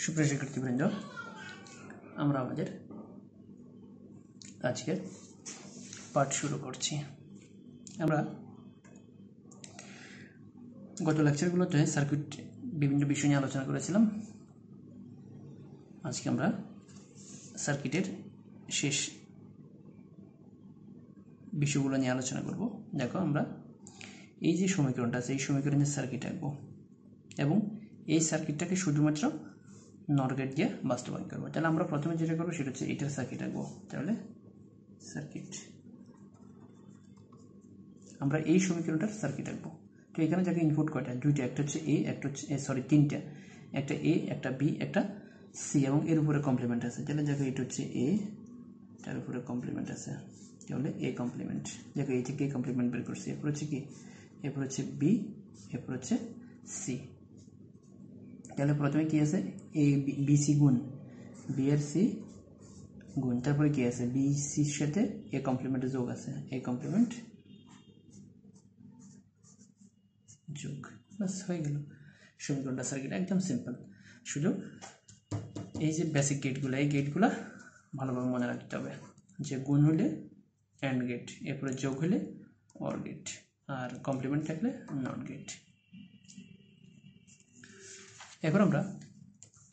সুপ্রিয় শিক্ষার্থীবৃন্দ, আমরা আমাদের আজকের পাঠ শুরু করছি। আমরা গত লেকচারগুলোতে সার্কিট বিভিন্ন বিষয় নিয়ে আলোচনা করেছিলাম। আজকে আমরা সার্কিটের শেষ বিষয়গুলো নিয়ে আলোচনা করব। দেখো, আমরা এই যে সমীকরণটা আছে, এই সমীকরণের সার্কিট আঁকবো এবং এই সার্কিটটাকে শুধুমাত্র নর গেট দিয়ে বাস্তবায়ন করবো। তাহলে আমরা প্রথমে যেটা করবো সেটা হচ্ছে এটার সার্কিট আঁকবো। তাহলে সার্কিট, আমরা এই সমীকরণটার সার্কিট আঁকবো। তো এখানে যাকে ইনপুট কয়টা, দুইটা, একটা হচ্ছে এ, একটা হচ্ছে তিনটা, একটা এ, একটা বি, একটা সি এবং এর উপরে কমপ্লিমেন্ট আছে। তাহলে যাকে এটা হচ্ছে এ, তার উপরে কমপ্লিমেন্ট আছে, তাহলে এ কমপ্লিমেন্ট। যাকে এই থেকে কমপ্লিমেন্ট বের করছি। এরপর হচ্ছে কি, এরপর হচ্ছে বি, এরপর হচ্ছে সি। তাহলে প্রথমে কি আছে, এ বি সি গুণ বি আর সি গুণ, তারপরে কি আছে, বি সির সাথে এ কমপ্লিমেন্টের যোগ আছে, এ কমপ্লিমেন্ট যোগ, বাস হয়ে গেল সমীকরণটা সার্কিট। একদম সিম্পল। শুধু এই যে বেসিক গেটগুলো, এই গেটগুলো ভালোভাবে মনে রাখতে হবে যে গুণ হলে অ্যান্ড গেট, এরপরে যোগ হলে অর গেট, আর কমপ্লিমেন্ট থাকলে নট গেট। এখন আমরা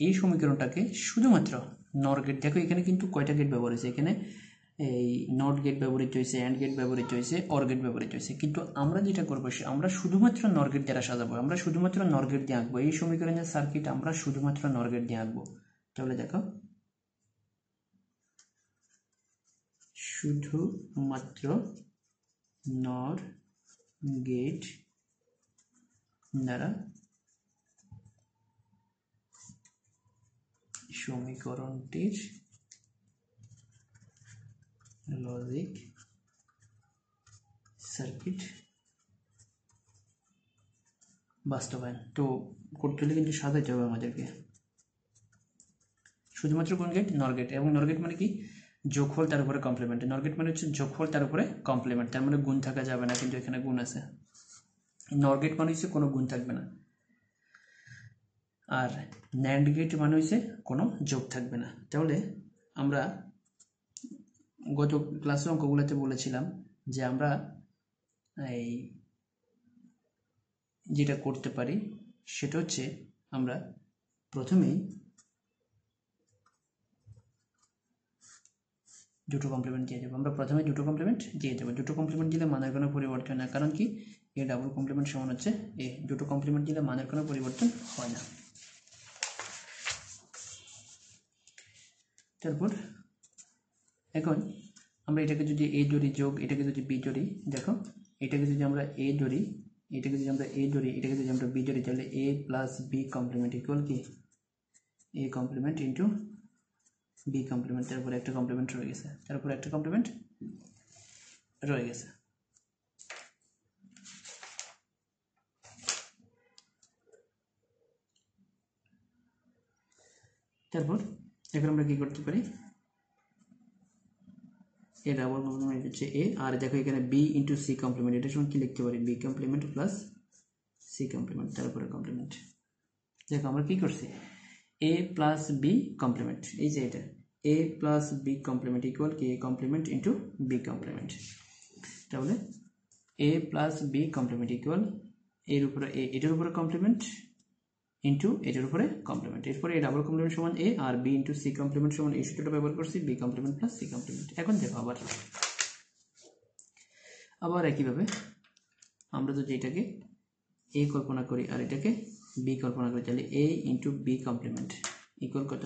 এই সমীকরণটাকে শুধুমাত্র নর গেট, দেখো এখানে কিন্তু কয়টা গেট ব্যবহার হয়েছে, এখানে এই নট গেট ব্যবহৃত হয়েছে, অ্যান্ড গেট ব্যবহৃত হয়েছে, অর গেট ব্যবহৃত হয়েছে, কিন্তু আমরা যেটা করবো আমরা শুধুমাত্র নর গেট দ্বারা সাজাবো, আমরা শুধুমাত্র নর গেট দিয়ে আঁকবো। এই সমীকরণের সার্কিট আমরা শুধুমাত্র নর গেট দিয়ে আঁকবো। তাহলে দেখো, শুধুমাত্র নর গেট দ্বারা সমীকরণটির লজিক সার্কিট বাস্তবায়ন। তো করতে হলে কিন্তু সাজাইতে হবে আমাদেরকে। শুধুমাত্র কোন গেট, নর গেট। এবং নর গেট মানে কি, যোগফল তার উপরে কমপ্লিমেন্ট। নর গেট মানে হচ্ছে যোগফল তার উপরে কমপ্লিমেন্ট, তার মানে গুণ থাকা যাবে না, কিন্তু এখানে গুণ আছে। নর গেট মানে হচ্ছে কোনো গুণ থাকবে না, আর ন্যান্ড গেট মানে হচ্ছে কোনো যোগ থাকবে না। তাহলে আমরা গত ক্লাসের অঙ্কগুলোতে বলেছিলাম যে আমরা এই যেটা করতে পারি সেটা হচ্ছে আমরা প্রথমেই দুটো কমপ্লিমেন্ট দিয়ে দেবো। আমরা প্রথমে দুটো কমপ্লিমেন্ট দিয়ে দেবো। দুটো কমপ্লিমেন্ট দিলে মানের কোনো পরিবর্তন হয়, কারণ কি, এ ডাবল কমপ্লিমেন্ট সমান হচ্ছে এ। দুটো কমপ্লিমেন্ট দিলে মানের কোনো পরিবর্তন হয় না। তারপর এখন আমরা এটাকে যদি এ ধরি যোগ, এটাকে যদি বি ধরি, দেখো এটাকে যদি আমরা এ ধরি, এটাকে যদি আমরা এ ধরি, এটাকে যদি আমরা বি ধরি, তাহলে A plus B complement equal কি, A complement into B complement. তারপরে একটা কমপ্লিমেন্ট রয়ে গেছে, তারপরে একটা কমপ্লিমেন্ট রয়ে গেছে। তারপর এখন আমরা কি করতে পারি, এ ডাবল কমপ্লিমেন্ট হচ্ছে এ, আর দেখো এখানে বি ইন্টু সি কমপ্লিমেন্ট, এটার সময় কি লিখতে পারি, B complement plus C complement, তারপরে কমপ্লিমেন্ট। দেখো আমরা কি করছি, এ প্লাস বি কমপ্লিমেন্ট, এই যে এটা A plus B complement equal কি, A complement into B complement. তাহলে A plus B complement equal এর উপরে এ, এটার উপরে কমপ্লিমেন্ট ইন্টু এটার উপরে কমপ্লিমেন্ট। এরপরে এ ডাবল কমপ্লিমেন্ট সমান এ, আর বি ইন্টু সি কমপ্লিমেন্ট সমান এই সূত্রটা ব্যবহার করছি, B complement plus C complement. এখন দেখো আবার একইভাবে আমরা যদি এটাকে এ কল্পনা করি আর এটাকে বি কল্পনা করি, তাহলে A into B complement equal কত,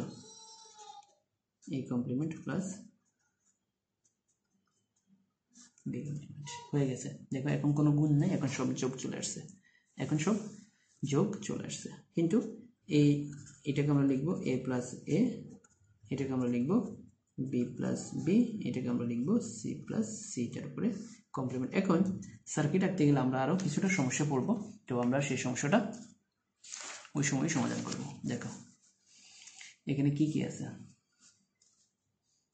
A complement plus B complement হয়ে গেছে। দেখো এখন কোনো গুণ নেই, এখন সব যোগ চলে আসছে, এখন সব যোগ চলে আসছে। কিন্তু এটাকে আমরা লিখবো এ প্লাস এ, এটাকে আমরা লিখবো বি প্লাস বি, এটাকে আমরা লিখবো সি প্লাস সি, তারপরে কমপ্লিমেন্ট। এখন সার্কিট আঁকতে গেলে আমরা আরও কিছুটা সমস্যা পড়বো, তো আমরা সেই সমস্যাটা ওই সময় সমাধান করব। দেখো এখানে কি কি আছে,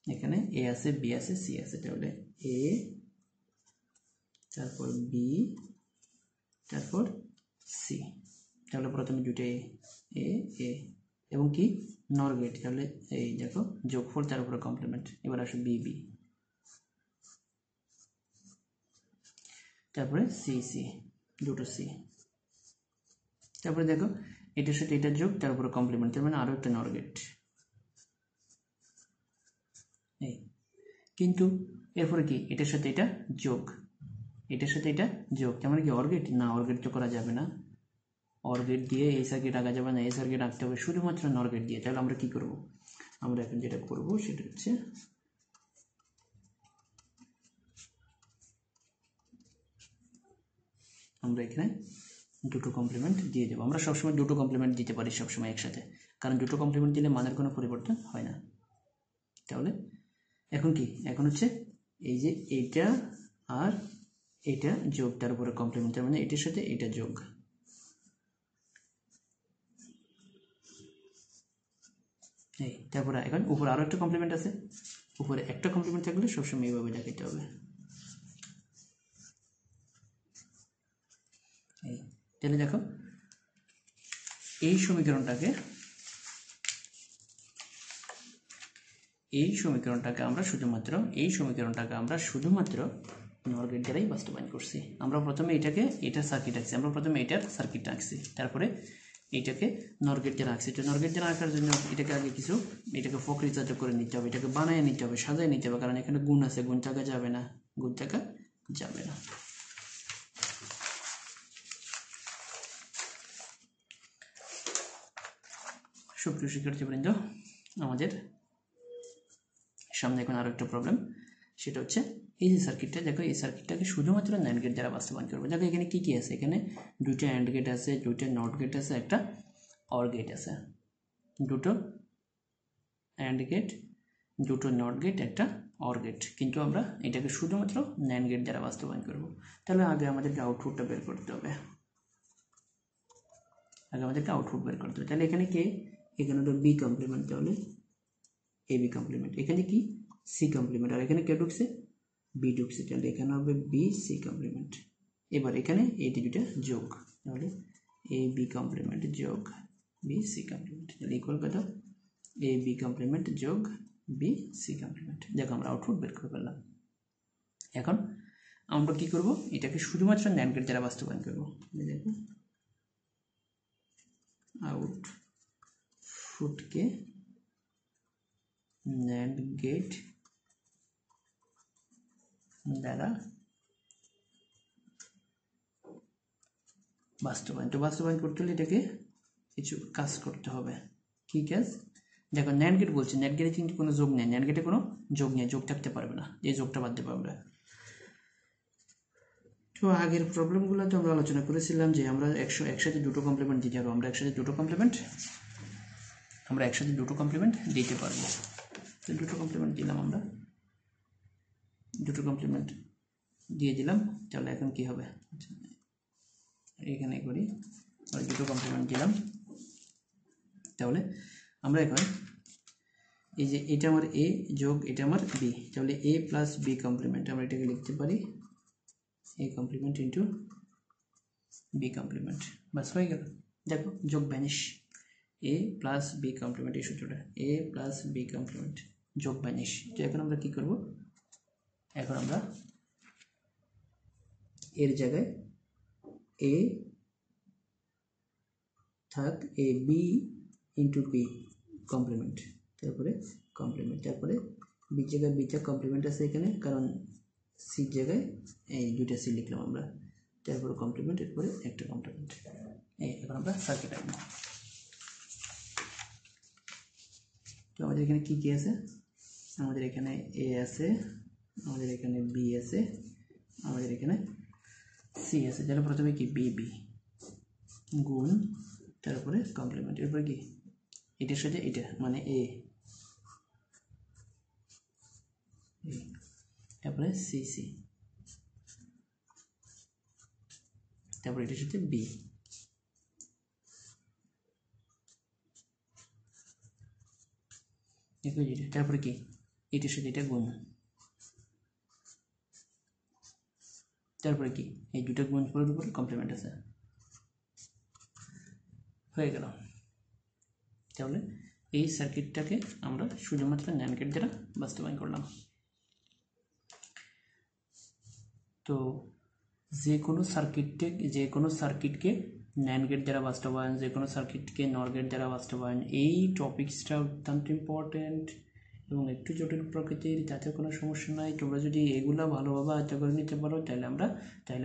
এখানে এ আছে, বি আছে, সি আছে। তাহলে এ, তারপর বি, তারপর সি। তাহলে প্রথমে দুটো এ এ এবং কি নর গেট, তাহলে এই দেখো যোগফল তার উপরে কমপ্লিমেন্ট। এবার আসো বি বি, তারপরে সি সি, দুটো সি, তারপরে দেখো এটার সাথে এটা যোগ তার উপরে কমপ্লিমেন্ট, তার মানে আরো একটা নর গেট। এই কিন্তু এরপরে কি এটার সাথে এটা যোগ, এটার সাথে এটা যোগ, তার মানে কি অর গেট, না অর গেট তো করা যাবে না, অর গেট দিয়ে এই সার্কিট আঁকা যাবে না, এই সার্কিট আঁকতে হবে শুধুমাত্র নর গেট দিয়ে। তাহলে আমরা কি করব, আমরা এখন যেটা করব সেটা হচ্ছে আমরা এখানে দুটো কমপ্লিমেন্ট দিয়ে দেবো। আমরা সবসময় দুটো কমপ্লিমেন্ট দিতে পারি সবসময় একসাথে, কারণ দুটো কমপ্লিমেন্ট দিলে মানের কোনো পরিবর্তন হয় না। তাহলে এখন কি, এখন হচ্ছে এই যে এইটা আর এটা যোগ তার উপরে কমপ্লিমেন্ট, তার মানে এটার সাথে এটা যোগ। এই তারপরে এখন উপরে আরো একটা কমপ্লিমেন্ট আছে, উপরে একটা কমপ্লিমেন্ট থাকলে সবসময় এইভাবে দেখাইতে হবে। এই তাহলে দেখো এই সমীকরণটাকে আমরা শুধুমাত্র নর গেট দ্বারাই বাস্তবায়ন করছি। আমরা প্রথমে এটার সার্কিট আঁকছি, আমরা প্রথমে এটার সার্কিটটা আঁকছি, তারপরে এইটাকে নর গেট দ্বারা আঁকছি। নর গেট দ্বারা আঁকার জন্য এটাকে আগে এটাকে ফকরিজাত করে নিতে হবে, এটাকে বানিয়ে নিতে হবে, সাজায় নিতে হবে, কারণ এখানে গুণ আছে, গুণ থাকা যাবে না, সুপ্রিয় শিক্ষার্থীবৃন্দ, আমাদের সামনে এখন আরো একটা প্রবলেম, সেটা হচ্ছে এই যে সার্কিটটা, দেখো এই সার্কিটটাকে শুধুমাত্র ন্যান্ড গেট দ্বারা বাস্তবায়ন করবো। দেখো এখানে কি কি আছে, এখানে দুইটা অ্যান্ড গেট আছে, দুইটা নট গেট আছে, একটা অর গেট আছে, দুটো অ্যান্ড গেট, দুটো নট গেট, একটা অর গেট, কিন্তু আমরা এটাকে শুধুমাত্র ন্যান্ড গেট দ্বারা বাস্তবায়ন করব। তাহলে আগে আমাদেরকে আউটপুটটা বের করতে হবে, তাহলে এখানে কে, এখানে হলো বি কমপ্লিমেন্ট, তাহলে এ বি কমপ্লিমেন্ট, এখানে কি সি কমপ্লিমেন্ট, আর এখানে কে ঢুকছে, বি ঢুকছে, তাহলে এখানে হবে বি সি কমপ্লিমেন্ট। এবার এখানে এই দুটো যোগ, তাহলে এ বি কমপ্লিমেন্ট যোগ বি সি কমপ্লিমেন্ট, তাহলে ইকুয়াল কত, এ বি কমপ্লিমেন্ট যোগ বি সি কমপ্লিমেন্ট। দেখো আমরা আউটপুট বের করে ফেললাম। এখন আমরা কি করব, এটাকে শুধুমাত্র ন্যান্ড গেট দ্বারা বাস্তবায়ন করব। দেখো আউটপুটকে ন্যান্ড গেট দ্বারা বাস্তবায়ন করতে হলে এটাকে কিছু কাজ করতে হবে। কি কাজ, দেখো ন্যান্ড গেট বলছে, ন্যান্ড গেটে কিন্তু কোনো যোগ নেই, ন্যান্ড গেটে কোনো যোগ নেই, যোগ থাকতে পারবে না, এই যোগটা বাদ দেবো আমরা। তো আগের প্রবলেমগুলো তো আমরা আলোচনা করেছিলাম যে আমরা একসাথে দুটো কমপ্লিমেন্ট দিতে পারবো, আমরা একসাথে দুটো কমপ্লিমেন্ট দিতে পারবো। তো দুটো কমপ্লিমেন্ট দিলাম, আমরা দুটো কমপ্লিমেন্ট দিয়ে দিলাম। তাহলে এখন কি হবে, এখানে করি, দুটো কমপ্লিমেন্ট দিলাম। তাহলে আমরা এখন এই যে এটা আমার এ যোগ এটা আমার বি, তাহলে এ প্লাস বি কমপ্লিমেন্ট, আমরা এটাকে লিখতে পারি A complement into B complement, বাস হয়ে গেল। দেখো যোগ vanish, A plus B complement, এই সূত্রটা এ প্লাস বি কমপ্লিমেন্ট যোগ ভ্যানিশ। তো এখন আমরা কি করব, এখন আমরা এর জায়গায় এ থাক A B into B complement, তারপরে বি জায়গায় বিটা কমপ্লিমেন্ট আছে এখানে, কারণ সি জায়গায় এই দুইটা সি লিখলাম আমরা, তারপরে কমপ্লিমেন্ট, এরপরে একটা কমপ্লিমেন্ট। এখন আমরা সার্কিট আঁকব। তো আমাদের এখানে কি কি আছে, আমাদের এখানে এ আছে, আমাদের এখানে বি আছে, আমাদের এখানে সি আছে। তাহলে প্রথমে কি বি বি গুণ, তারপরে কমপ্লিমেন্ট, এরপরে কি এটার সাথে এটা মানে এ, তারপরে সি সি, তারপরে এটার সাথে বি, তারপরে কি এটার সাথে এটা গুণ, তারপরে কি এই দুটো গুণ ফলের উপরে কমপ্লিমেন্ট আছে, হয়ে গেল। তাহলে এই সার্কিটটাকে আমরা শুধুমাত্র ন্যান্ড গেট দ্বারা বাস্তবায়ন করলাম। তো যে কোনো সার্কিটকে ন্যান্ড গেট দ্বারা বাস্তবায়ন, যে কোনো সার্কিটকে নর গেট দ্বারা বাস্তবায়ন, এই টপিক্সটা অত্যন্ত ইম্পর্টেন্ট এবং একটু জটিল প্রকৃতির, তাতে কোনো সমস্যা নাই। তোমরা যদি এগুলো ভালোভাবে আয়ত্ত করে নিতে পারো তাহলে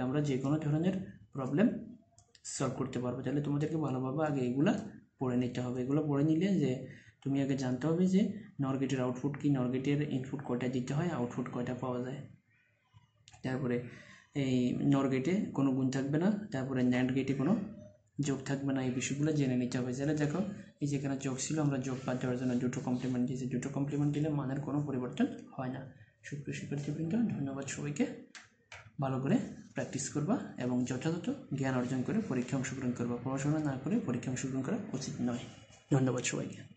আমরা যে কোনো ধরনের প্রবলেম সলভ করতে পারবো। তাহলে তোমাদেরকে ভালোভাবে আগে এগুলা পড়ে নিতে হবে। এগুলো পড়ে নিলে যে তুমি আগে জানতে হবে যে নর গেটের আউটপুট কি, নর গেটের ইনপুট কয়টা দিতে হয়, আউটপুট কয়টা পাওয়া যায়। তারপরে এই নর গেটে কোনো গুণ থাকবে না, তারপরে ন্যান্ড গেটে কোনো যোগ থাকবে না, এই বিষয়গুলো জেনে নিতে হবে। তাহলে দেখো এই যেখানে যোগ ছিল, আমরা যোগ বাদ দেওয়ার জন্য দুটো কমপ্লিমেন্ট দিয়েছি, দুটো কমপ্লিমেন্ট দিলে মানের কোনো পরিবর্তন হয় না। সুপ্রিয় শিক্ষার্থীবৃন্দ, ধন্যবাদ সবাইকে। ভালো করে প্র্যাকটিস করবা এবং যথাযথ জ্ঞান অর্জন করে পরীক্ষায় অংশগ্রহণ করবা। পড়াশোনা না করে পরীক্ষায় অংশগ্রহণ করা উচিত নয়। ধন্যবাদ সবাইকে।